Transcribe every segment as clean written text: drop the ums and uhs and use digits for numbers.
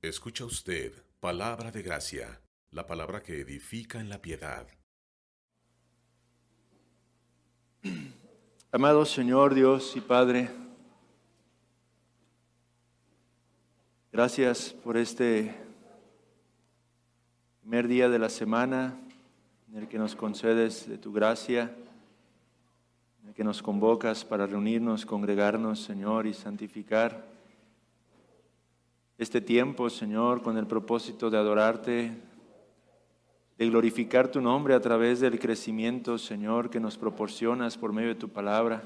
Escucha usted palabra de gracia, la palabra que edifica en la piedad. Amado Señor Dios y Padre, gracias por este primer día de la semana en el que nos concedes de tu gracia, en el que nos convocas para reunirnos, congregarnos, Señor, y santificar este tiempo, Señor, con el propósito de adorarte, de glorificar tu nombre a través del crecimiento, Señor, que nos proporcionas por medio de tu palabra.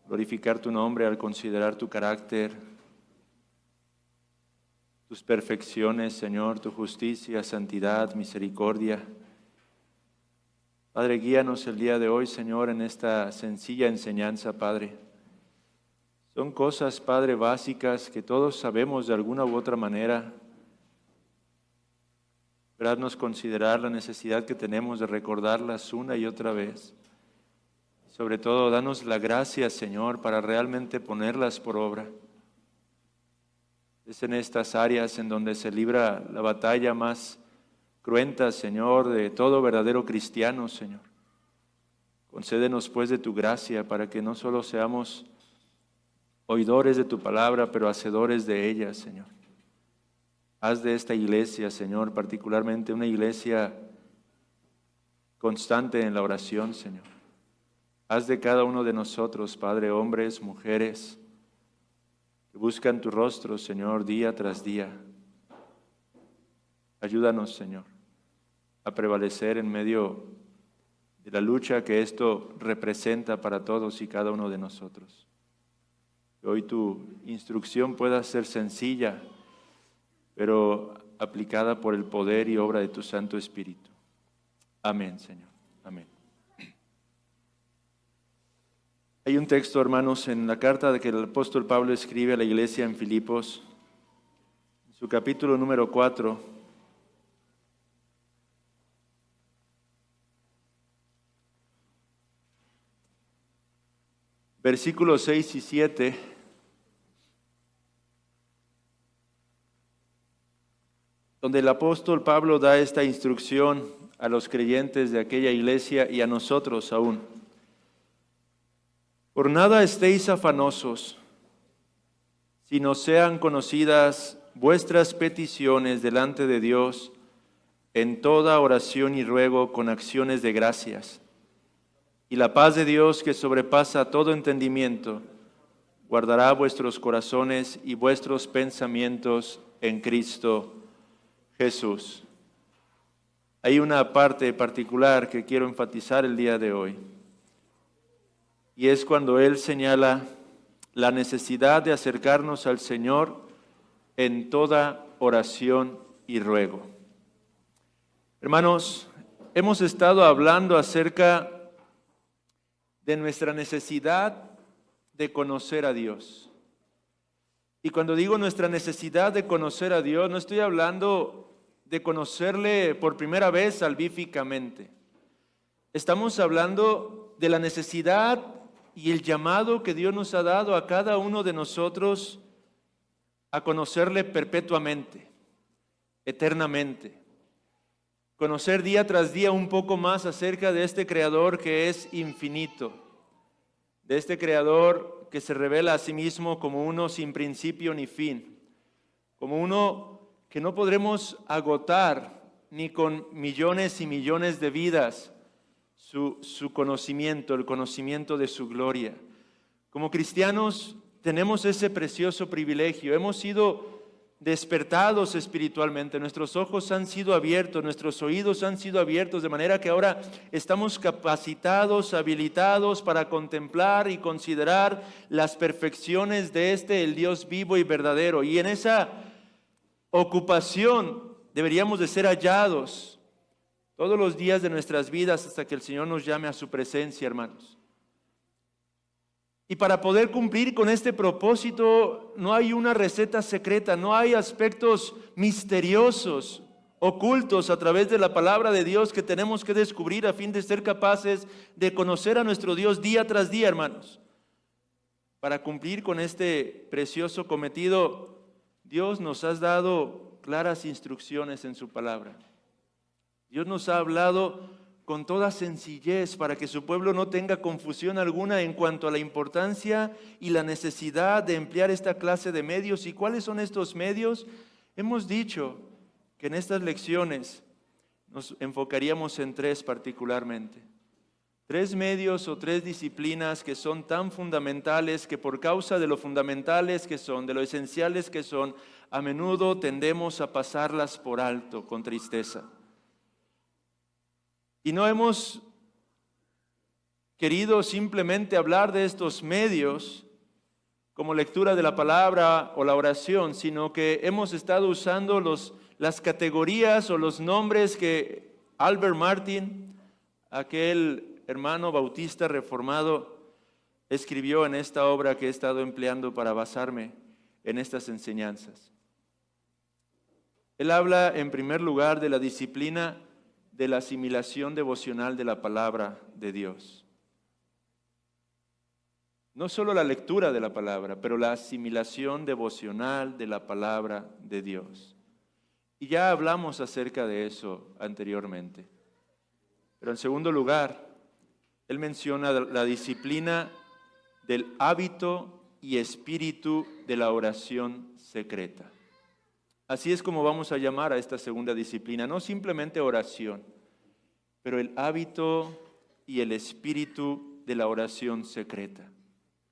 Glorificar tu nombre al considerar tu carácter, tus perfecciones, Señor, tu justicia, santidad, misericordia. Padre, guíanos el día de hoy, Señor, en esta sencilla enseñanza, Padre. Son cosas, Padre, básicas que todos sabemos de alguna u otra manera. Haznos considerar la necesidad que tenemos de recordarlas una y otra vez. Sobre todo, danos la gracia, Señor, para realmente ponerlas por obra. Es en estas áreas en donde se libra la batalla más cruenta, Señor, de todo verdadero cristiano, Señor. Concédenos, pues, de tu gracia para que no solo seamos oidores de tu palabra, pero hacedores de ella, Señor. Haz de esta iglesia, Señor, particularmente una iglesia constante en la oración, Señor. Haz de cada uno de nosotros, Padre, hombres, mujeres, que buscan tu rostro, Señor, día tras día. Ayúdanos, Señor, a prevalecer en medio de la lucha que esto representa para todos y cada uno de nosotros. Que hoy tu instrucción pueda ser sencilla, pero aplicada por el poder y obra de tu Santo Espíritu. Amén, Señor. Amén. Hay un texto, hermanos, en la carta que el apóstol Pablo escribe a la iglesia en Filipos, en su capítulo número 4, versículos 6 y 7, donde el apóstol Pablo da esta instrucción a los creyentes de aquella iglesia y a nosotros aún. Por nada estéis afanosos, sino sean conocidas vuestras peticiones delante de Dios en toda oración y ruego con acciones de gracias. Y la paz de Dios, que sobrepasa todo entendimiento, guardará vuestros corazones y vuestros pensamientos en Cristo Jesús. Hay una parte particular que quiero enfatizar el día de hoy, y es cuando él señala la necesidad de acercarnos al Señor en toda oración y ruego. Hermanos, hemos estado hablando acerca de nuestra necesidad de conocer a Dios. Y cuando digo nuestra necesidad de conocer a Dios, no estoy hablando de conocerle por primera vez salvíficamente. Estamos hablando de la necesidad y el llamado que Dios nos ha dado a cada uno de nosotros a conocerle perpetuamente, eternamente. Conocer día tras día un poco más acerca de este Creador que es infinito, de este Creador que se revela a sí mismo como uno sin principio ni fin, como uno que no podremos agotar ni con millones y millones de vidas su conocimiento, el conocimiento de su gloria. Como cristianos tenemos ese precioso privilegio, hemos sido despertados espiritualmente, nuestros ojos han sido abiertos, nuestros oídos han sido abiertos, de manera que ahora estamos capacitados, habilitados para contemplar y considerar las perfecciones de el Dios vivo y verdadero. Y en esa ocupación deberíamos de ser hallados todos los días de nuestras vidas hasta que el Señor nos llame a su presencia, hermanos. Y para poder cumplir con este propósito no hay una receta secreta, no hay aspectos misteriosos, ocultos a través de la palabra de Dios que tenemos que descubrir a fin de ser capaces de conocer a nuestro Dios día tras día, hermanos. Para cumplir con este precioso cometido Dios nos ha dado claras instrucciones en su palabra. Dios nos ha hablado con toda sencillez para que su pueblo no tenga confusión alguna en cuanto a la importancia y la necesidad de emplear esta clase de medios. ¿Y cuáles son estos medios? Hemos dicho que en estas lecciones nos enfocaríamos en tres particularmente. Tres medios o tres disciplinas que son tan fundamentales que por causa de lo fundamentales que son, de lo esenciales que son, a menudo tendemos a pasarlas por alto con tristeza. Y no hemos querido simplemente hablar de estos medios como lectura de la palabra o la oración, sino que hemos estado usando las categorías o los nombres que Albert Martin, aquel hermano bautista reformado, escribió en esta obra que he estado empleando para basarme en estas enseñanzas. Él habla en primer lugar de la disciplina de la asimilación devocional de la palabra de Dios. No solo la lectura de la palabra, pero la asimilación devocional de la palabra de Dios. Y ya hablamos acerca de eso anteriormente. Pero en segundo lugar, él menciona la disciplina del hábito y espíritu de la oración secreta. Así es como vamos a llamar a esta segunda disciplina, no simplemente oración, pero el hábito y el espíritu de la oración secreta.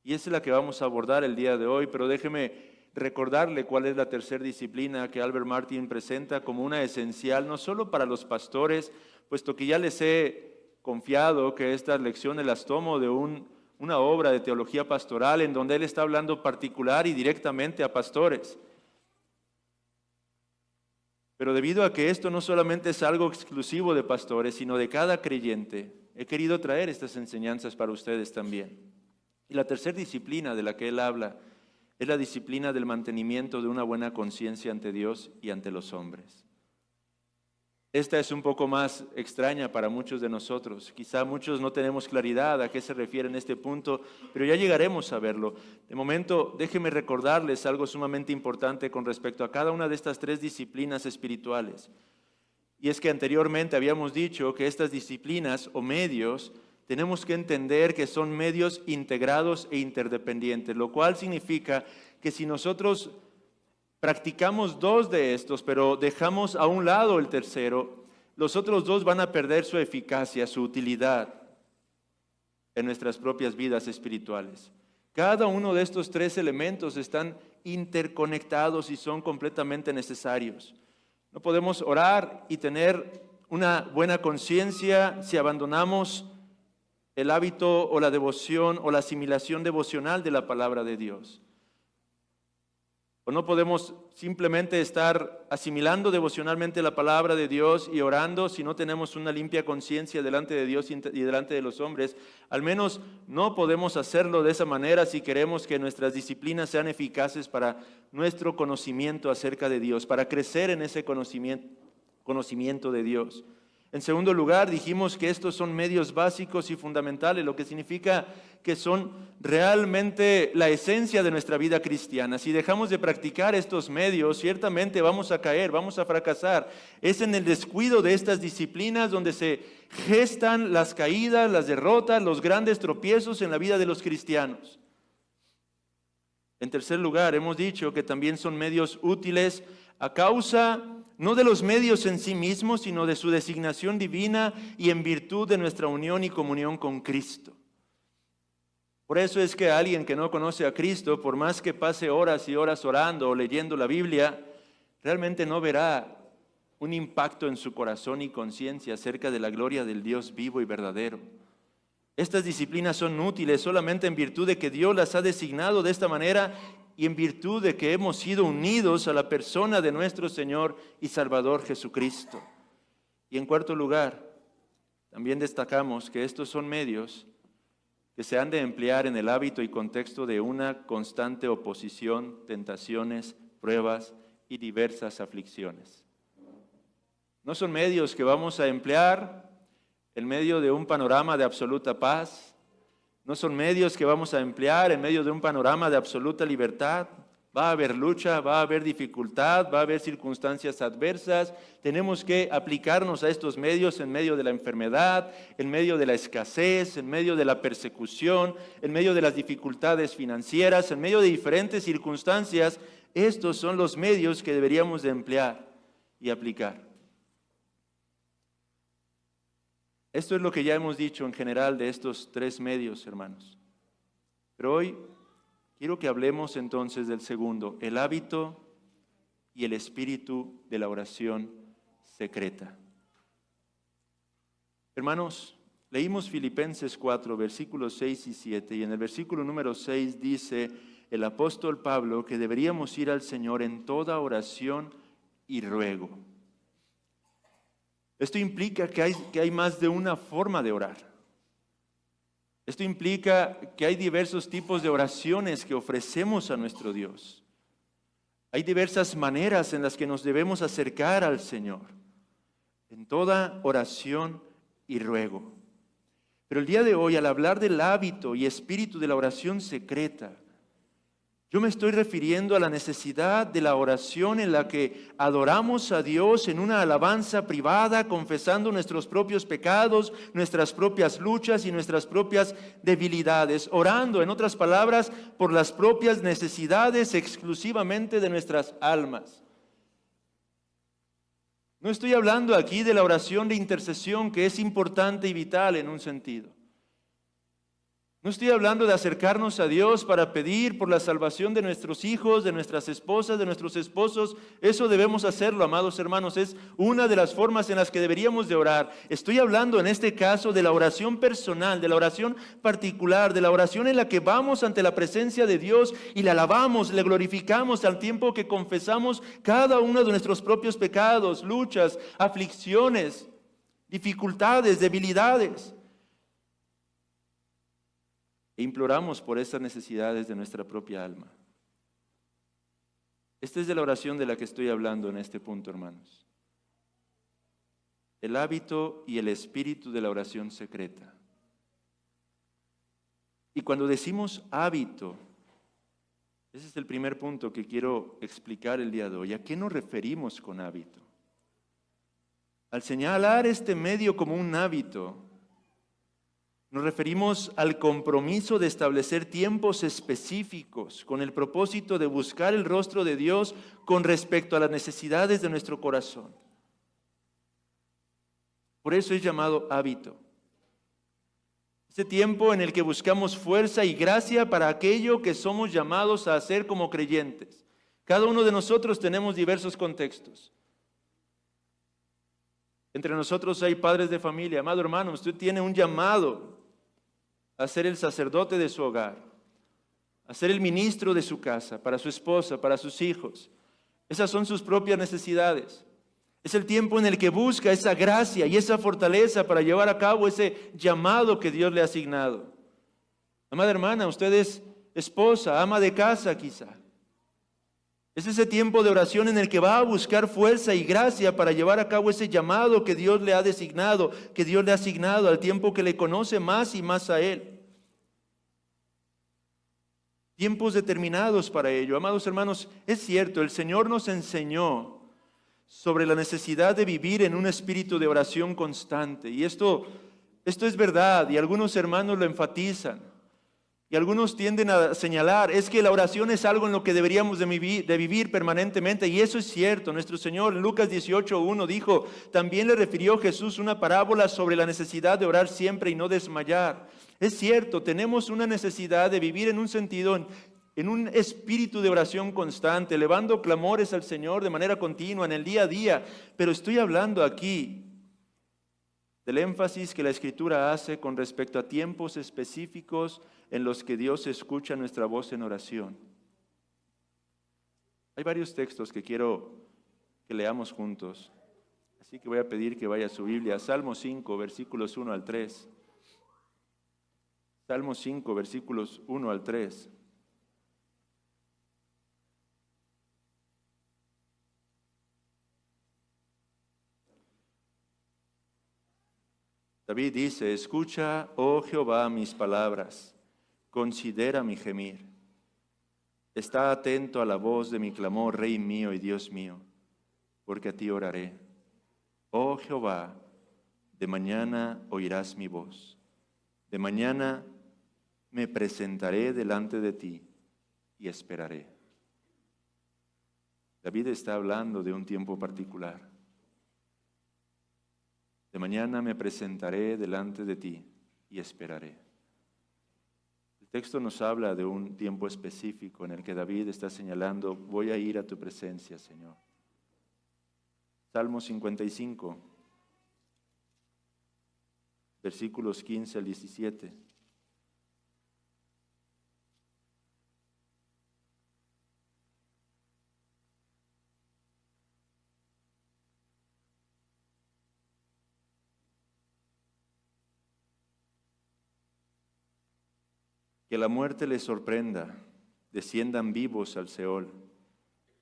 Y esa es la que vamos a abordar el día de hoy, pero déjeme recordarle cuál es la tercera disciplina que Albert Martin presenta como una esencial, no solo para los pastores, puesto que ya les he confiado que estas lecciones las tomo de una obra de teología pastoral en donde él está hablando particular y directamente a pastores. Pero debido a que esto no solamente es algo exclusivo de pastores, sino de cada creyente, he querido traer estas enseñanzas para ustedes también. Y la tercera disciplina de la que él habla es la disciplina del mantenimiento de una buena conciencia ante Dios y ante los hombres. Esta es un poco más extraña para muchos de nosotros. Quizá muchos no tenemos claridad a qué se refiere en este punto, pero ya llegaremos a verlo. De momento, déjenme recordarles algo sumamente importante con respecto a cada una de estas tres disciplinas espirituales. Y es que anteriormente habíamos dicho que estas disciplinas o medios tenemos que entender que son medios integrados e interdependientes, lo cual significa que si nosotros practicamos dos de estos, pero dejamos a un lado el tercero, los otros dos van a perder su eficacia, su utilidad en nuestras propias vidas espirituales. Cada uno de estos tres elementos están interconectados y son completamente necesarios. No podemos orar y tener una buena conciencia si abandonamos el hábito o la devoción o la asimilación devocional de la palabra de Dios. O no podemos simplemente estar asimilando devocionalmente la palabra de Dios y orando si no tenemos una limpia conciencia delante de Dios y delante de los hombres. Al menos no podemos hacerlo de esa manera si queremos que nuestras disciplinas sean eficaces para nuestro conocimiento acerca de Dios, para crecer en ese conocimiento de Dios. En segundo lugar, dijimos que estos son medios básicos y fundamentales, lo que significa que son realmente la esencia de nuestra vida cristiana. Si dejamos de practicar estos medios, ciertamente vamos a caer, vamos a fracasar. Es en el descuido de estas disciplinas donde se gestan las caídas, las derrotas, los grandes tropiezos en la vida de los cristianos. En tercer lugar, hemos dicho que también son medios útiles a causa no de los medios en sí mismos, sino de su designación divina y en virtud de nuestra unión y comunión con Cristo. Por eso es que alguien que no conoce a Cristo, por más que pase horas y horas orando o leyendo la Biblia, realmente no verá un impacto en su corazón y conciencia acerca de la gloria del Dios vivo y verdadero. Estas disciplinas son útiles solamente en virtud de que Dios las ha designado de esta manera y en virtud de que hemos sido unidos a la persona de nuestro Señor y Salvador Jesucristo. Y en cuarto lugar, también destacamos que estos son medios que se han de emplear en el hábito y contexto de una constante oposición, tentaciones, pruebas y diversas aflicciones. No son medios que vamos a emplear en medio de un panorama de absoluta paz. No son medios que vamos a emplear en medio de un panorama de absoluta libertad. Va a haber lucha, va a haber dificultad, va a haber circunstancias adversas. Tenemos que aplicarnos a estos medios en medio de la enfermedad, en medio de la escasez, en medio de la persecución, en medio de las dificultades financieras, en medio de diferentes circunstancias. Estos son los medios que deberíamos de emplear y aplicar. Esto es lo que ya hemos dicho en general de estos tres medios, hermanos. Pero hoy quiero que hablemos entonces del segundo, el hábito y el espíritu de la oración secreta. Hermanos, leímos Filipenses 4, versículos 6 y 7, y en el versículo número 6 dice el apóstol Pablo que deberíamos ir al Señor en toda oración y ruego. Esto implica que hay más de una forma de orar. Esto implica que hay diversos tipos de oraciones que ofrecemos a nuestro Dios. Hay diversas maneras en las que nos debemos acercar al Señor, en toda oración y ruego. Pero el día de hoy, al hablar del hábito y espíritu de la oración secreta, yo me estoy refiriendo a la necesidad de la oración en la que adoramos a Dios en una alabanza privada, confesando nuestros propios pecados, nuestras propias luchas y nuestras propias debilidades, orando, en otras palabras, por las propias necesidades exclusivamente de nuestras almas. No estoy hablando aquí de la oración de intercesión, que es importante y vital en un sentido. No estoy hablando de acercarnos a Dios para pedir por la salvación de nuestros hijos, de nuestras esposas, de nuestros esposos. Eso debemos hacerlo, amados hermanos. Es una de las formas en las que deberíamos de orar. Estoy hablando en este caso de la oración personal, de la oración particular, de la oración en la que vamos ante la presencia de Dios y le alabamos, le glorificamos al tiempo que confesamos cada uno de nuestros propios pecados, luchas, aflicciones, dificultades, debilidades. E imploramos por esas necesidades de nuestra propia alma. Esta es de la oración de la que estoy hablando en este punto, hermanos. El hábito y el espíritu de la oración secreta. Y cuando decimos hábito, ese es el primer punto que quiero explicar el día de hoy. ¿A qué nos referimos con hábito? Al señalar este medio como un hábito, nos referimos al compromiso de establecer tiempos específicos con el propósito de buscar el rostro de Dios con respecto a las necesidades de nuestro corazón. Por eso es llamado hábito. Ese tiempo en el que buscamos fuerza y gracia para aquello que somos llamados a hacer como creyentes. Cada uno de nosotros tenemos diversos contextos. Entre nosotros hay padres de familia. Amado hermano, usted tiene un llamado a ser el sacerdote de su hogar, a ser el ministro de su casa, para su esposa, para sus hijos. Esas son sus propias necesidades. Es el tiempo en el que busca esa gracia y esa fortaleza para llevar a cabo ese llamado que Dios le ha asignado. Amada hermana, usted es esposa, ama de casa quizá. Es ese tiempo de oración en el que va a buscar fuerza y gracia para llevar a cabo ese llamado que Dios le ha designado, que Dios le ha asignado al tiempo que le conoce más y más a Él. Tiempos determinados para ello. Amados hermanos, es cierto, el Señor nos enseñó sobre la necesidad de vivir en un espíritu de oración constante. Y esto es verdad, y algunos hermanos lo enfatizan. Y algunos tienden a señalar, es que la oración es algo en lo que deberíamos de vivir permanentemente. Y eso es cierto. Nuestro Señor en Lucas 18:1 dijo, también le refirió Jesús una parábola sobre la necesidad de orar siempre y no desmayar. Es cierto, tenemos una necesidad de vivir en un sentido, en un espíritu de oración constante, elevando clamores al Señor de manera continua en el día a día. Pero estoy hablando aquí del énfasis que la Escritura hace con respecto a tiempos específicos en los que Dios escucha nuestra voz en oración. Hay varios textos que quiero que leamos juntos, así que voy a pedir que vaya a su Biblia, Salmo 5, versículos 1 al 3. Salmo 5, versículos 1 al 3. David dice, escucha, oh Jehová, mis palabras, considera mi gemir. Está atento a la voz de mi clamor, Rey mío y Dios mío, porque a ti oraré. Oh Jehová, de mañana oirás mi voz. De mañana me presentaré delante de ti y esperaré. David está hablando de un tiempo particular. De mañana me presentaré delante de ti y esperaré. El texto nos habla de un tiempo específico en el que David está señalando, voy a ir a tu presencia, Señor. Salmo 55, versículos 15 al 17. Que la muerte les sorprenda, desciendan vivos al Seol,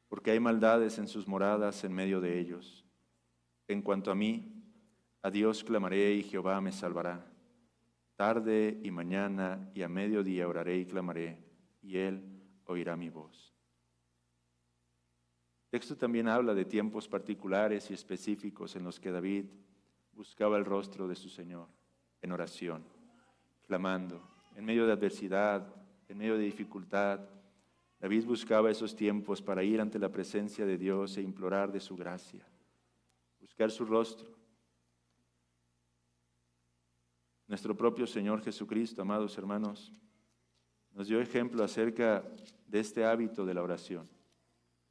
porque hay maldades en sus moradas en medio de ellos. En cuanto a mí, a Dios clamaré y Jehová me salvará. Tarde y mañana y a mediodía oraré y clamaré, y Él oirá mi voz. El texto también habla de tiempos particulares y específicos en los que David buscaba el rostro de su Señor en oración, clamando. En medio de adversidad, en medio de dificultad, David buscaba esos tiempos para ir ante la presencia de Dios e implorar de su gracia, buscar su rostro. Nuestro propio Señor Jesucristo, amados hermanos, nos dio ejemplo acerca de este hábito de la oración.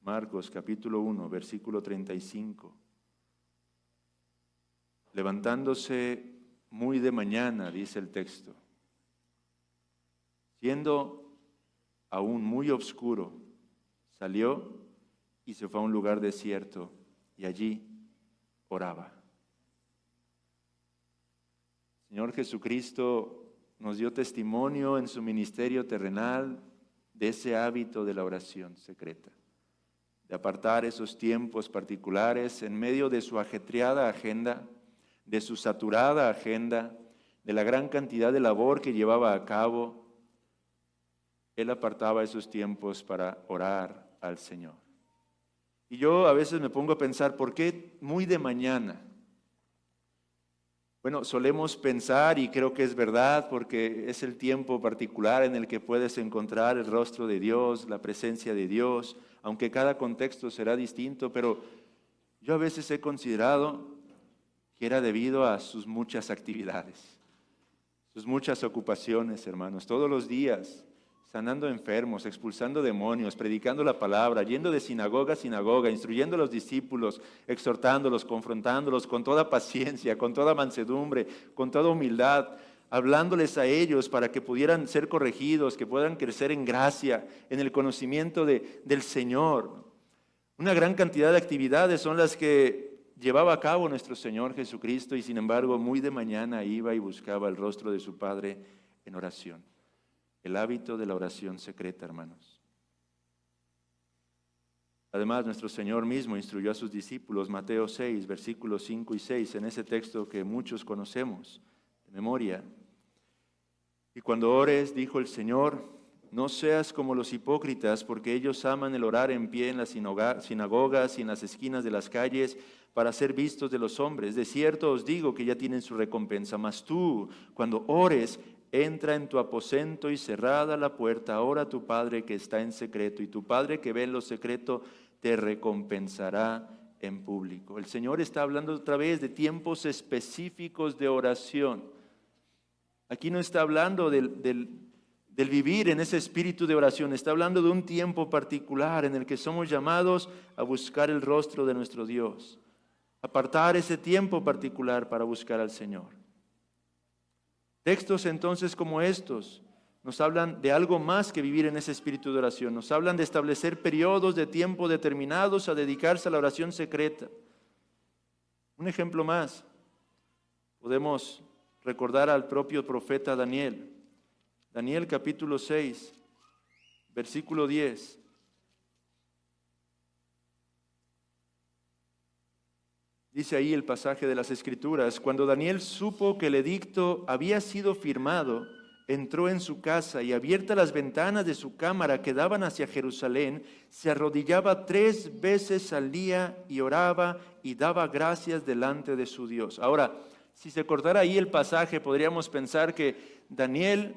Marcos capítulo 1, versículo 35. Levantándose muy de mañana, dice el texto, siendo aún muy oscuro, salió y se fue a un lugar desierto y allí oraba. Señor Jesucristo nos dio testimonio en su ministerio terrenal de ese hábito de la oración secreta, de apartar esos tiempos particulares en medio de su ajetreada agenda, de su saturada agenda, de la gran cantidad de labor que llevaba a cabo. Él apartaba esos tiempos para orar al Señor. Y yo a veces me pongo a pensar, ¿por qué muy de mañana? Bueno, solemos pensar, y creo que es verdad, porque es el tiempo particular en el que puedes encontrar el rostro de Dios, la presencia de Dios, aunque cada contexto será distinto, pero yo a veces he considerado que era debido a sus muchas actividades, sus muchas ocupaciones, hermanos, todos los días, sanando enfermos, expulsando demonios, predicando la palabra, yendo de sinagoga a sinagoga, instruyendo a los discípulos, exhortándolos, confrontándolos con toda paciencia, con toda mansedumbre, con toda humildad, hablándoles a ellos para que pudieran ser corregidos, que puedan crecer en gracia, en el conocimiento del Señor. Una gran cantidad de actividades son las que llevaba a cabo nuestro Señor Jesucristo y sin embargo muy de mañana iba y buscaba el rostro de su Padre en oración. El hábito de la oración secreta, hermanos. Además, nuestro Señor mismo instruyó a sus discípulos, Mateo 6, versículos 5 y 6, en ese texto que muchos conocemos de memoria. Y cuando ores, dijo el Señor, no seas como los hipócritas, porque ellos aman el orar en pie en las sinagogas y en las esquinas de las calles para ser vistos de los hombres. De cierto os digo que ya tienen su recompensa, mas tú, cuando ores, entra en tu aposento y cerrada la puerta, ora a tu Padre que está en secreto, y tu Padre que ve en lo secreto te recompensará en público. El Señor está hablando otra vez de tiempos específicos de oración. Aquí no está hablando del vivir en ese espíritu de oración, está hablando de un tiempo particular en el que somos llamados a buscar el rostro de nuestro Dios, apartar ese tiempo particular para buscar al Señor. Textos entonces como estos nos hablan de algo más que vivir en ese espíritu de oración. Nos hablan de establecer periodos de tiempo determinados a dedicarse a la oración secreta. Un ejemplo más, podemos recordar al propio profeta Daniel. Daniel capítulo 6, versículo 10. Dice ahí el pasaje de las Escrituras, cuando Daniel supo que el edicto había sido firmado, entró en su casa y abiertas las ventanas de su cámara que daban hacia Jerusalén, se arrodillaba 3 veces al día y oraba y daba gracias delante de su Dios. Ahora, si se cortara ahí el pasaje, podríamos pensar que Daniel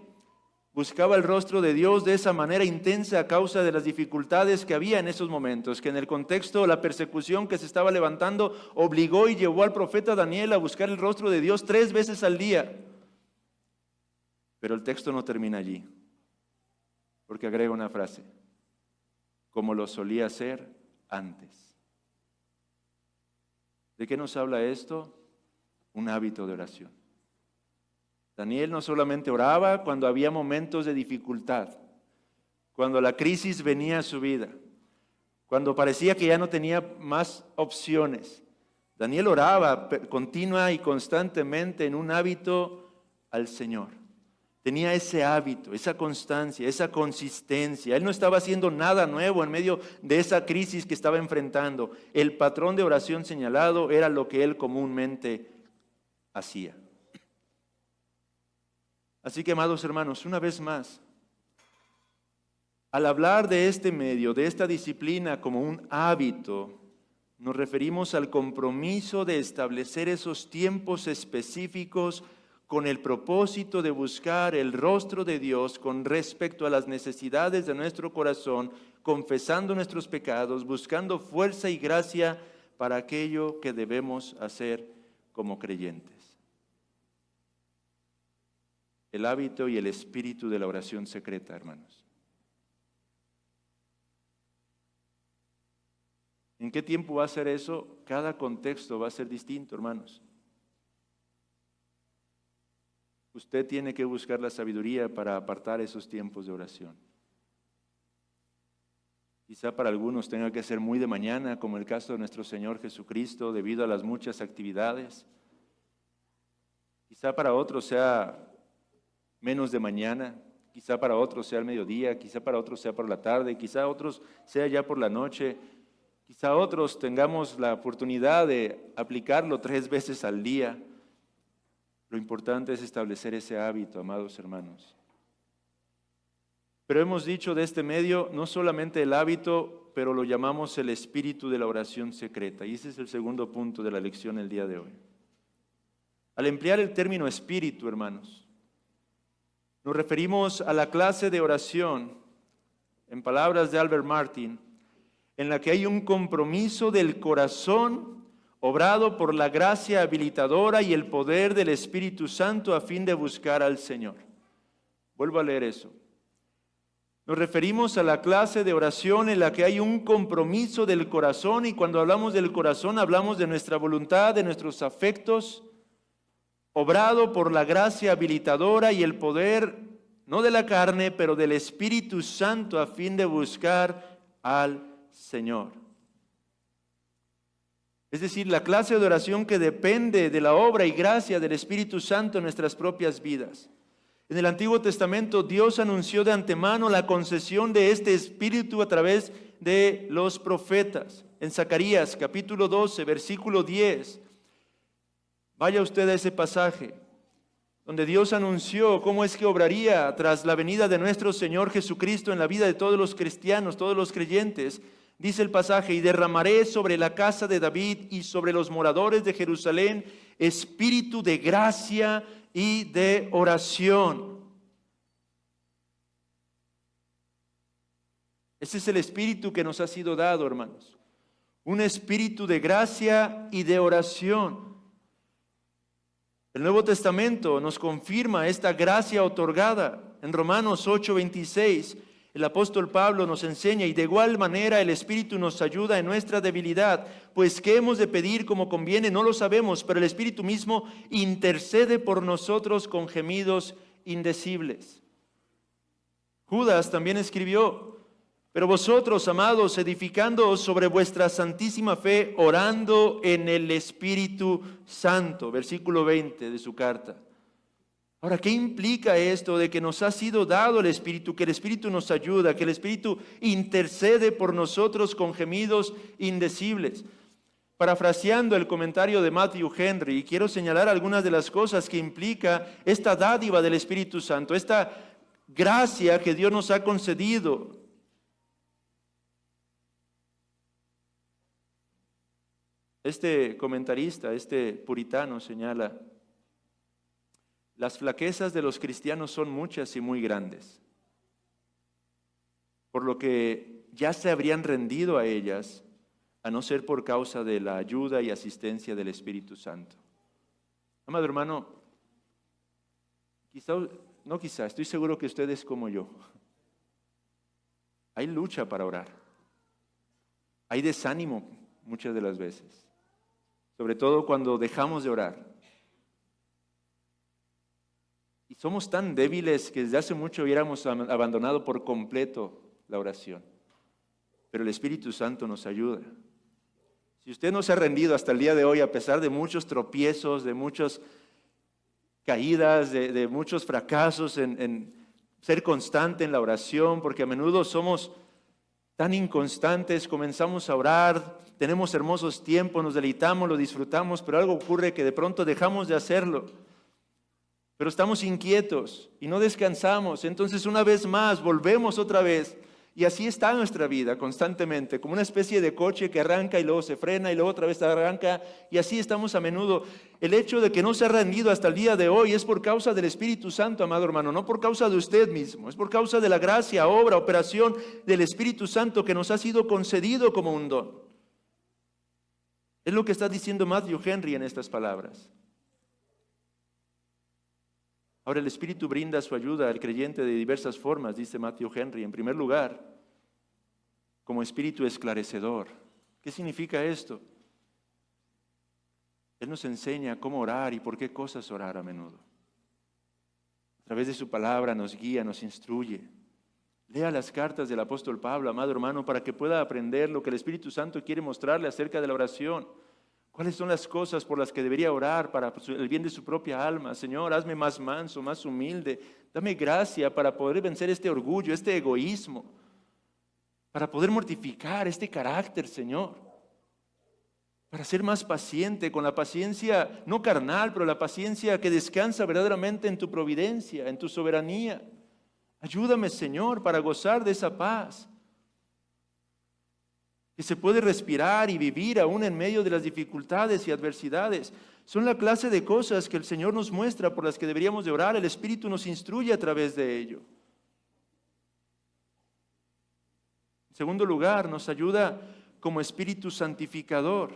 buscaba el rostro de Dios de esa manera intensa a causa de las dificultades que había en esos momentos, que en el contexto la persecución que se estaba levantando obligó y llevó al profeta Daniel a buscar el rostro de Dios 3 veces al día. Pero el texto no termina allí, porque agrega una frase, como lo solía hacer antes. ¿De qué nos habla esto? Un hábito de oración. Daniel no solamente oraba cuando había momentos de dificultad, cuando la crisis venía a su vida, cuando parecía que ya no tenía más opciones. Daniel oraba continua y constantemente en un hábito al Señor. Tenía ese hábito, esa constancia, esa consistencia. Él no estaba haciendo nada nuevo en medio de esa crisis que estaba enfrentando. El patrón de oración señalado era lo que él comúnmente hacía. Así que, amados hermanos, una vez más, al hablar de este medio, de esta disciplina como un hábito, nos referimos al compromiso de establecer esos tiempos específicos con el propósito de buscar el rostro de Dios con respecto a las necesidades de nuestro corazón, confesando nuestros pecados, buscando fuerza y gracia para aquello que debemos hacer como creyentes. El hábito y el espíritu de la oración secreta, hermanos. ¿En qué tiempo va a ser eso? Cada contexto va a ser distinto, hermanos. Usted tiene que buscar la sabiduría para apartar esos tiempos de oración. Quizá para algunos tenga que ser muy de mañana, como el caso de nuestro Señor Jesucristo, debido a las muchas actividades. Quizá para otros sea menos de mañana, quizá para otros sea al mediodía, quizá para otros sea por la tarde, quizá otros sea ya por la noche, quizá otros tengamos la oportunidad de aplicarlo 3 veces al día. Lo importante es establecer ese hábito, amados hermanos. Pero hemos dicho de este medio, no solamente el hábito, pero lo llamamos el espíritu de la oración secreta. Y ese es el segundo punto de la lección el día de hoy. Al emplear el término espíritu, hermanos, nos referimos a la clase de oración, en palabras de Albert Martin, en la que hay un compromiso del corazón obrado por la gracia habilitadora y el poder del Espíritu Santo a fin de buscar al Señor. Vuelvo a leer eso. Nos referimos a la clase de oración en la que hay un compromiso del corazón, y cuando hablamos del corazón hablamos de nuestra voluntad, de nuestros afectos, obrado por la gracia habilitadora y el poder, no de la carne, pero del Espíritu Santo a fin de buscar al Señor. Es decir, la clase de oración que depende de la obra y gracia del Espíritu Santo en nuestras propias vidas. En el Antiguo Testamento, Dios anunció de antemano la concesión de este Espíritu a través de los profetas. En Zacarías, capítulo 12, versículo 10. Vaya usted a ese pasaje, donde Dios anunció cómo es que obraría tras la venida de nuestro Señor Jesucristo en la vida de todos los cristianos, todos los creyentes. Dice el pasaje, y derramaré sobre la casa de David y sobre los moradores de Jerusalén espíritu de gracia y de oración. Ese es el espíritu que nos ha sido dado, hermanos. Un espíritu de gracia y de oración. El Nuevo Testamento nos confirma esta gracia otorgada. En Romanos 8:26, el apóstol Pablo nos enseña, y de igual manera el Espíritu nos ayuda en nuestra debilidad, pues qué hemos de pedir como conviene no lo sabemos, pero el Espíritu mismo intercede por nosotros con gemidos indecibles. Judas también escribió, pero vosotros, amados, edificándoos sobre vuestra santísima fe, orando en el Espíritu Santo, versículo 20 de su carta. Ahora, ¿qué implica esto de que nos ha sido dado el Espíritu, que el Espíritu nos ayuda, que el Espíritu intercede por nosotros con gemidos indecibles? parafraseando el comentario de Matthew Henry, quiero señalar algunas de las cosas que implica esta dádiva del Espíritu Santo, esta gracia que Dios nos ha concedido. Este comentarista, este puritano señala: las flaquezas de los cristianos son muchas y muy grandes, por lo que ya se habrían rendido a ellas, a no ser por causa de la ayuda y asistencia del Espíritu Santo. Amado hermano, estoy seguro que usted es como yo. Hay lucha para orar. Hay desánimo muchas de las veces, sobre todo cuando dejamos de orar. Y somos tan débiles que desde hace mucho hubiéramos abandonado por completo la oración. Pero el Espíritu Santo nos ayuda. Si usted no se ha rendido hasta el día de hoy, a pesar de muchos tropiezos, de muchas caídas, de muchos fracasos en ser constante en la oración, porque a menudo somos tan inconstantes, comenzamos a orar, tenemos hermosos tiempos, nos deleitamos, lo disfrutamos, pero algo ocurre que de pronto dejamos de hacerlo. Pero estamos inquietos y no descansamos, entonces una vez más volvemos otra vez. Y así está nuestra vida constantemente, como una especie de coche que arranca y luego se frena y luego otra vez arranca, y así estamos a menudo. El hecho de que no se ha rendido hasta el día de hoy es por causa del Espíritu Santo, amado hermano, no por causa de usted mismo, es por causa de la gracia, obra, operación del Espíritu Santo que nos ha sido concedido como un don. Es lo que está diciendo Matthew Henry en estas palabras. Ahora, el Espíritu brinda su ayuda al creyente de diversas formas, dice Matthew Henry. En primer lugar, como Espíritu esclarecedor. ¿Qué significa esto? Él nos enseña cómo orar y por qué cosas orar a menudo. A través de su palabra nos guía, nos instruye. Lea las cartas del apóstol Pablo, amado hermano, para que pueda aprender lo que el Espíritu Santo quiere mostrarle acerca de la oración. ¿Cuáles son las cosas por las que debería orar para el bien de su propia alma? Señor, hazme más manso, más humilde. Dame gracia para poder vencer este orgullo, este egoísmo. Para poder mortificar este carácter, Señor. Para ser más paciente, con la paciencia no carnal, pero la paciencia que descansa verdaderamente en tu providencia, en tu soberanía. Ayúdame, Señor, para gozar de esa paz que se puede respirar y vivir aún en medio de las dificultades y adversidades. Son la clase de cosas que el Señor nos muestra por las que deberíamos de orar. El Espíritu nos instruye a través de ello. En segundo lugar, nos ayuda como Espíritu santificador.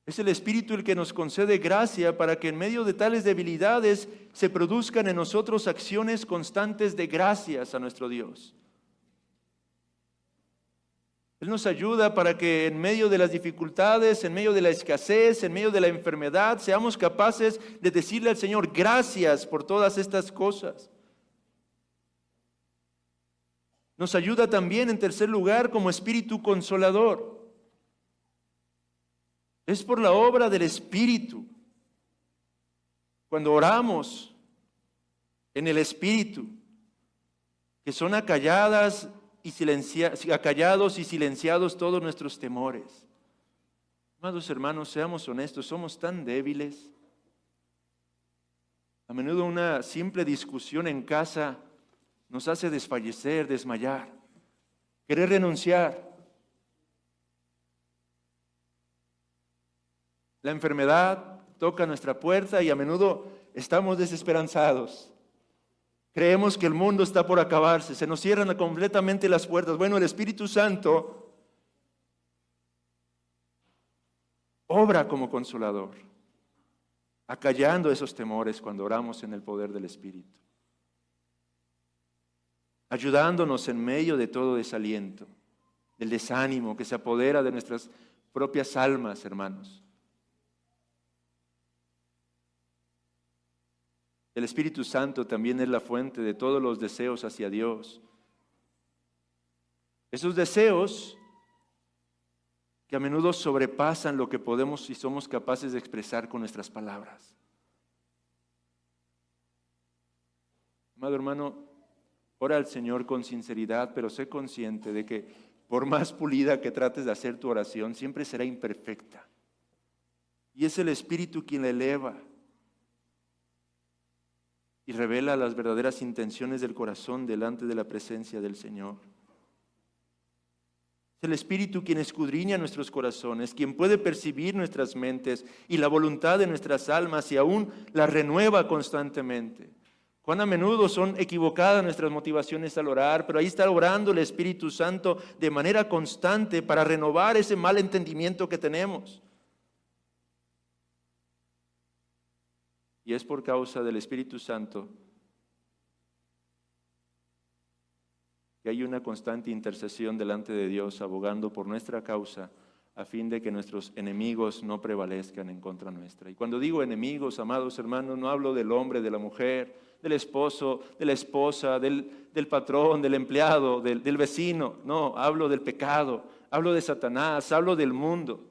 Es el Espíritu el que nos concede gracia para que en medio de tales debilidades se produzcan en nosotros acciones constantes de gracias a nuestro Dios. Él nos ayuda para que en medio de las dificultades, en medio de la escasez, en medio de la enfermedad, seamos capaces de decirle al Señor gracias por todas estas cosas. Nos ayuda también, en tercer lugar, como Espíritu consolador. Es por la obra del Espíritu. Cuando oramos en el Espíritu, que son acallados y silenciados todos nuestros temores. Amados hermanos, seamos honestos, somos tan débiles. A menudo una simple discusión en casa nos hace desfallecer, desmayar, querer renunciar. La enfermedad toca nuestra puerta y a menudo estamos desesperanzados. Creemos que el mundo está por acabarse, se nos cierran completamente las puertas. Bueno, el Espíritu Santo obra como consolador, acallando esos temores cuando oramos en el poder del Espíritu, ayudándonos en medio de todo desaliento, del desánimo que se apodera de nuestras propias almas, hermanos. El Espíritu Santo también es la fuente de todos los deseos hacia Dios. Esos deseos que a menudo sobrepasan lo que podemos y somos capaces de expresar con nuestras palabras. Amado hermano, ora al Señor con sinceridad, pero sé consciente de que por más pulida que trates de hacer tu oración, siempre será imperfecta. Y es el Espíritu quien la eleva y revela las verdaderas intenciones del corazón delante de la presencia del Señor. Es el Espíritu quien escudriña nuestros corazones, quien puede percibir nuestras mentes y la voluntad de nuestras almas y aún la renueva constantemente. Cuán a menudo son equivocadas nuestras motivaciones al orar, pero ahí está orando el Espíritu Santo de manera constante para renovar ese mal entendimiento que tenemos. Y es por causa del Espíritu Santo que hay una constante intercesión delante de Dios, abogando por nuestra causa, a fin de que nuestros enemigos no prevalezcan en contra nuestra. Y cuando digo enemigos, amados hermanos, no hablo del hombre, de la mujer, del esposo, de la esposa, del patrón, del empleado, del vecino. No, hablo del pecado, hablo de Satanás, hablo del mundo.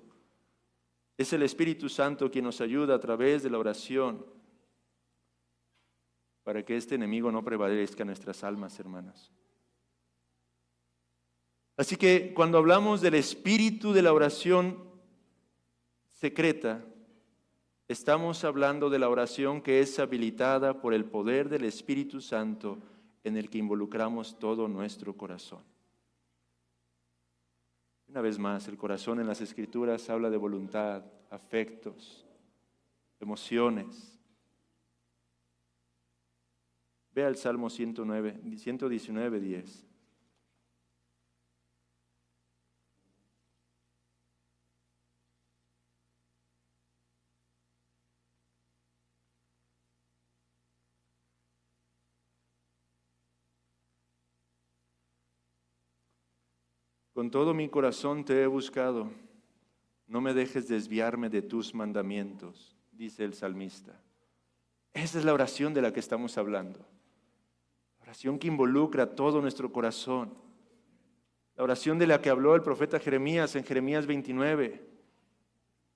Es el Espíritu Santo quien nos ayuda a través de la oración para que este enemigo no prevalezca en nuestras almas, hermanos. Así que cuando hablamos del espíritu de la oración secreta, estamos hablando de la oración que es habilitada por el poder del Espíritu Santo en el que involucramos todo nuestro corazón. Una vez más, el corazón en las Escrituras habla de voluntad, afectos, emociones. Ve al Salmo 119, 10. Con todo mi corazón te he buscado, no me dejes desviarme de tus mandamientos, dice el salmista. Esa es la oración de la que estamos hablando. La oración que involucra todo nuestro corazón. La oración de la que habló el profeta Jeremías en Jeremías 29.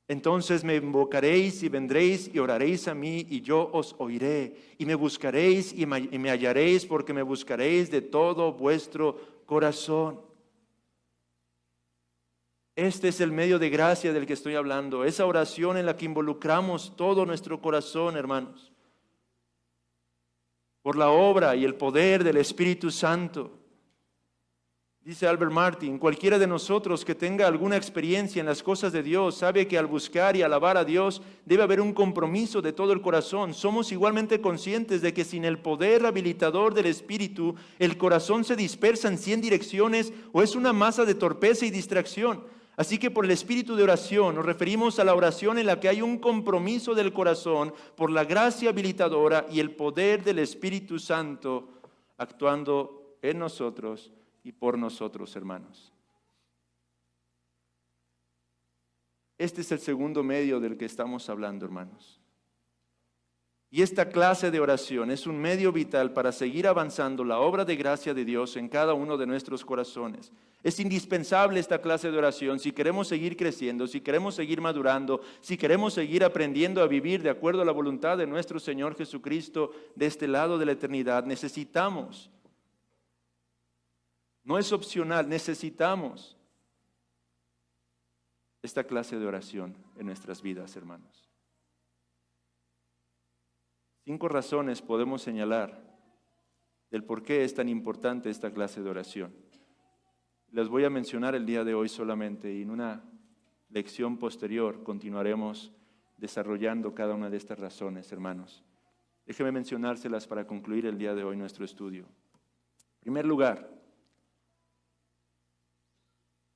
Entonces me invocaréis y vendréis y oraréis a mí y yo os oiré. Y me buscaréis y me hallaréis porque me buscaréis de todo vuestro corazón. Este es el medio de gracia del que estoy hablando. Esa oración en la que involucramos todo nuestro corazón, hermanos. Por la obra y el poder del Espíritu Santo. Dice Albert Martin, cualquiera de nosotros que tenga alguna experiencia en las cosas de Dios sabe que al buscar y alabar a Dios debe haber un compromiso de todo el corazón. Somos igualmente conscientes de que sin el poder habilitador del Espíritu, el corazón se dispersa en 100 direcciones o es una masa de torpeza y distracción. Así que por el espíritu de oración nos referimos a la oración en la que hay un compromiso del corazón por la gracia habilitadora y el poder del Espíritu Santo actuando en nosotros y por nosotros, hermanos. Este es el segundo medio del que estamos hablando, hermanos. Y esta clase de oración es un medio vital para seguir avanzando la obra de gracia de Dios en cada uno de nuestros corazones. Es indispensable esta clase de oración si queremos seguir creciendo, si queremos seguir madurando, si queremos seguir aprendiendo a vivir de acuerdo a la voluntad de nuestro Señor Jesucristo de este lado de la eternidad. Necesitamos, no es opcional, necesitamos esta clase de oración en nuestras vidas, hermanos. 5 razones podemos señalar del por qué es tan importante esta clase de oración. Las voy a mencionar el día de hoy solamente y en una lección posterior continuaremos desarrollando cada una de estas razones, hermanos. Déjenme mencionárselas para concluir el día de hoy nuestro estudio. En primer lugar,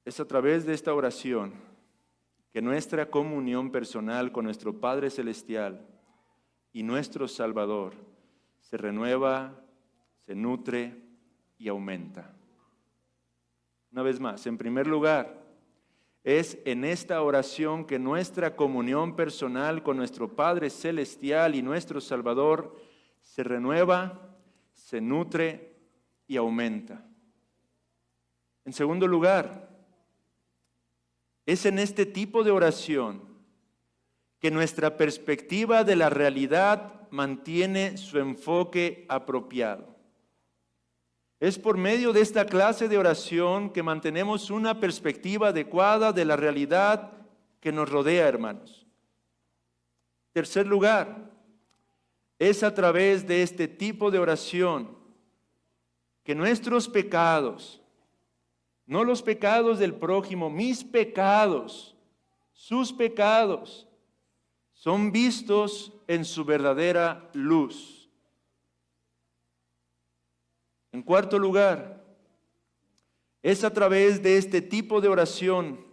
es a través de esta oración que nuestra comunión personal con nuestro Padre Celestial y nuestro Salvador se renueva, se nutre y aumenta. Una vez más, en primer lugar, es en esta oración que nuestra comunión personal con nuestro Padre Celestial y nuestro Salvador se renueva, se nutre y aumenta. En segundo lugar, es en este tipo de oración que nuestra perspectiva de la realidad mantiene su enfoque apropiado. Es por medio de esta clase de oración que mantenemos una perspectiva adecuada de la realidad que nos rodea, hermanos. Tercer lugar, es a través de este tipo de oración que nuestros pecados, no los pecados del prójimo, mis pecados, sus pecados, son vistos en su verdadera luz. En cuarto lugar, es a través de este tipo de oración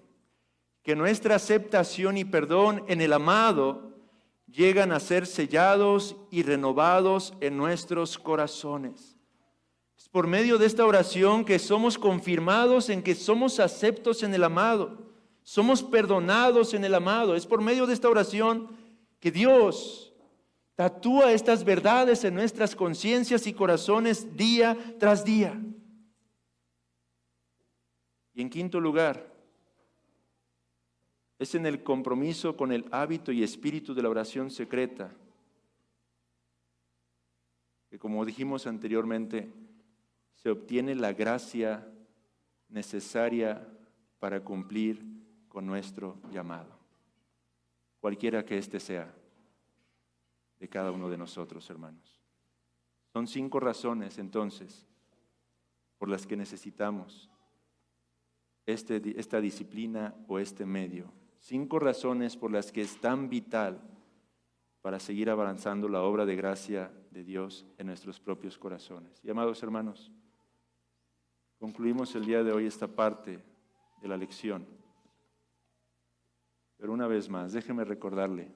que nuestra aceptación y perdón en el amado llegan a ser sellados y renovados en nuestros corazones. Es por medio de esta oración que somos confirmados en que somos aceptos en el amado, somos perdonados en el amado. Es por medio de esta oración que Dios tatúa estas verdades en nuestras conciencias y corazones día tras día. Y en quinto lugar, es en el compromiso con el hábito y espíritu de la oración secreta, que como dijimos anteriormente, se obtiene la gracia necesaria para cumplir con nuestro llamado, cualquiera que éste sea de cada uno de nosotros, hermanos. Son 5 razones, entonces, por las que necesitamos esta disciplina o este medio. 5 razones por las que es tan vital para seguir avanzando la obra de gracia de Dios en nuestros propios corazones. Y amados hermanos, concluimos el día de hoy esta parte de la lección. Pero una vez más, déjeme recordarle,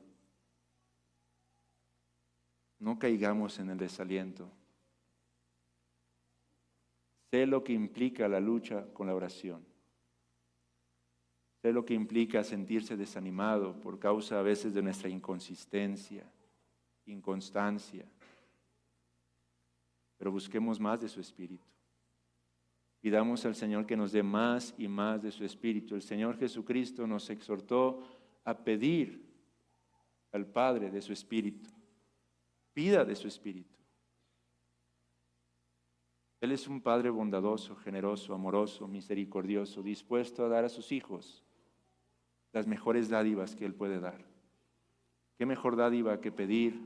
no caigamos en el desaliento. Sé lo que implica la lucha con la oración. Sé lo que implica sentirse desanimado por causa a veces de nuestra inconsistencia, inconstancia. Pero busquemos más de su Espíritu. Pidamos al Señor que nos dé más y más de su Espíritu. El Señor Jesucristo nos exhortó a pedir al Padre de su Espíritu. Pida de su Espíritu. Él es un Padre bondadoso, generoso, amoroso, misericordioso, dispuesto a dar a sus hijos las mejores dádivas que Él puede dar. ¿Qué mejor dádiva que pedir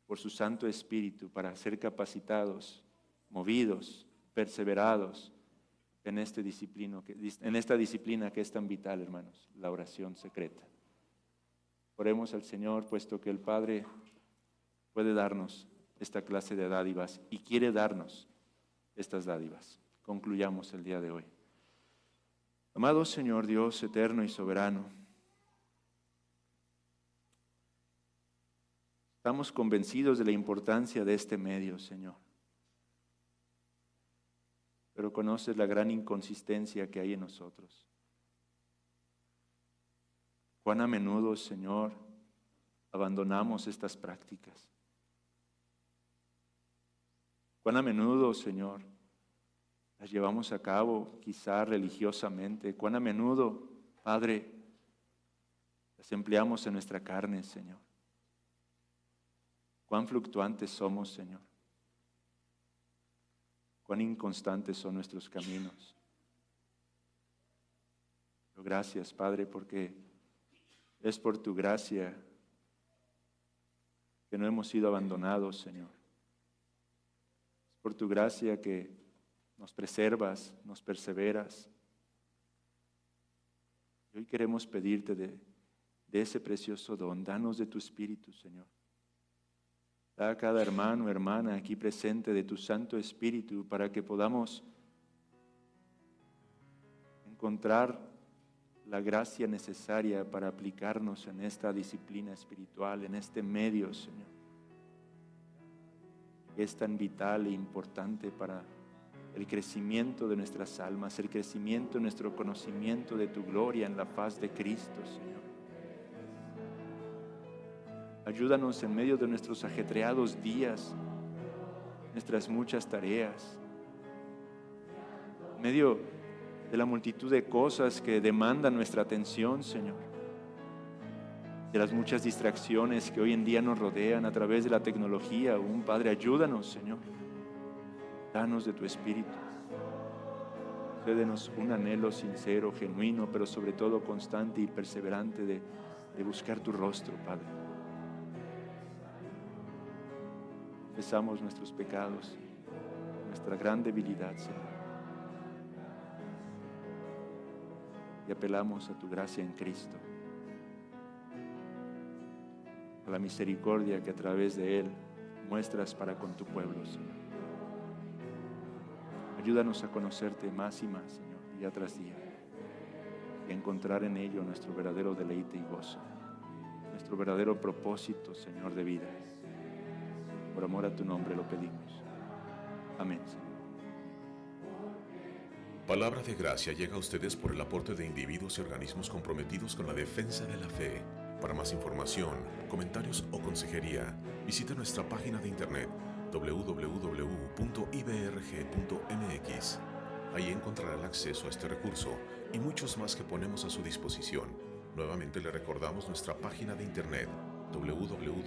por su Santo Espíritu para ser capacitados, movidos, perseverados en esta disciplina que es tan vital, hermanos, la oración secreta? Oremos al Señor, puesto que el Padre puede darnos esta clase de dádivas y quiere darnos estas dádivas. Concluyamos el día de hoy. Amado Señor Dios eterno y soberano, estamos convencidos de la importancia de este medio, Señor. Pero conoces la gran inconsistencia que hay en nosotros. Cuán a menudo, Señor, abandonamos estas prácticas. Cuán a menudo, Señor, las llevamos a cabo, quizá religiosamente. Cuán a menudo, Padre, las empleamos en nuestra carne, Señor. Cuán fluctuantes somos, Señor. Cuán inconstantes son nuestros caminos. Pero gracias, Padre, porque es por tu gracia que no hemos sido abandonados, Señor. Es por tu gracia que nos preservas, nos perseveras. Y hoy queremos pedirte de ese precioso don. Danos de tu Espíritu, Señor. Da a cada hermano, hermana aquí presente de tu Santo Espíritu para que podamos encontrar la gracia necesaria para aplicarnos en esta disciplina espiritual, en este medio, Señor, que es tan vital e importante para el crecimiento de nuestras almas, el crecimiento de nuestro conocimiento de tu gloria en la faz de Cristo, Señor. Ayúdanos en medio de nuestros ajetreados días, nuestras muchas tareas, en medio de la multitud de cosas que demandan nuestra atención, Señor, de las muchas distracciones que hoy en día nos rodean a través de la tecnología. Padre, ayúdanos, Señor, Danos de tu Espíritu. Cédenos un anhelo sincero, genuino, pero sobre todo constante y perseverante de buscar tu rostro, Padre. Confesamos nuestros pecados, nuestra gran debilidad, Señor. Y apelamos a tu gracia en Cristo, a la misericordia que a través de Él muestras para con tu pueblo, Señor. Ayúdanos a conocerte más y más, Señor, día tras día, y a encontrar en ello nuestro verdadero deleite y gozo, nuestro verdadero propósito, Señor, de vida. Por amor a tu nombre lo pedimos. Amén, Señor. Palabra de Gracia llega a ustedes por el aporte de individuos y organismos comprometidos con la defensa de la fe. Para más información, comentarios o consejería, visite nuestra página de internet www.ibrg.mx. Ahí encontrará el acceso a este recurso y muchos más que ponemos a su disposición. Nuevamente le recordamos nuestra página de internet www.ibrg.mx.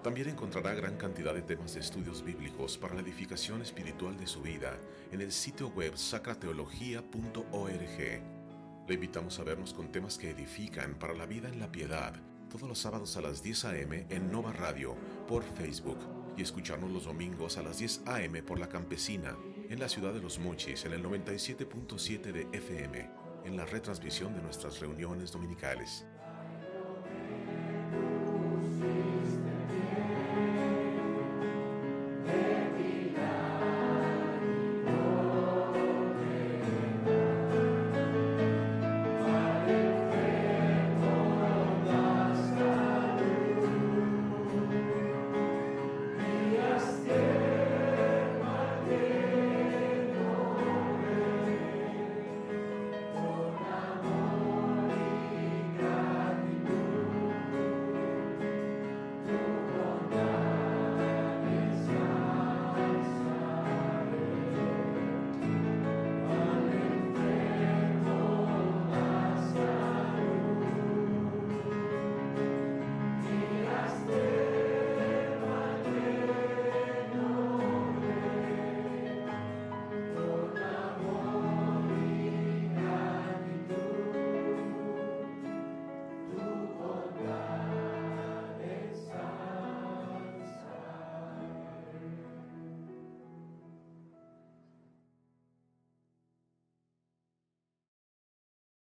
También encontrará gran cantidad de temas de estudios bíblicos para la edificación espiritual de su vida en el sitio web sacrateología.org. Le invitamos a vernos con temas que edifican para la vida en la piedad todos los sábados a las 10 a.m. en Nova Radio por Facebook y escucharnos los domingos a las 10 a.m. por La Campesina en la ciudad de Los Mochis en el 97.7 de FM en la retransmisión de nuestras reuniones dominicales.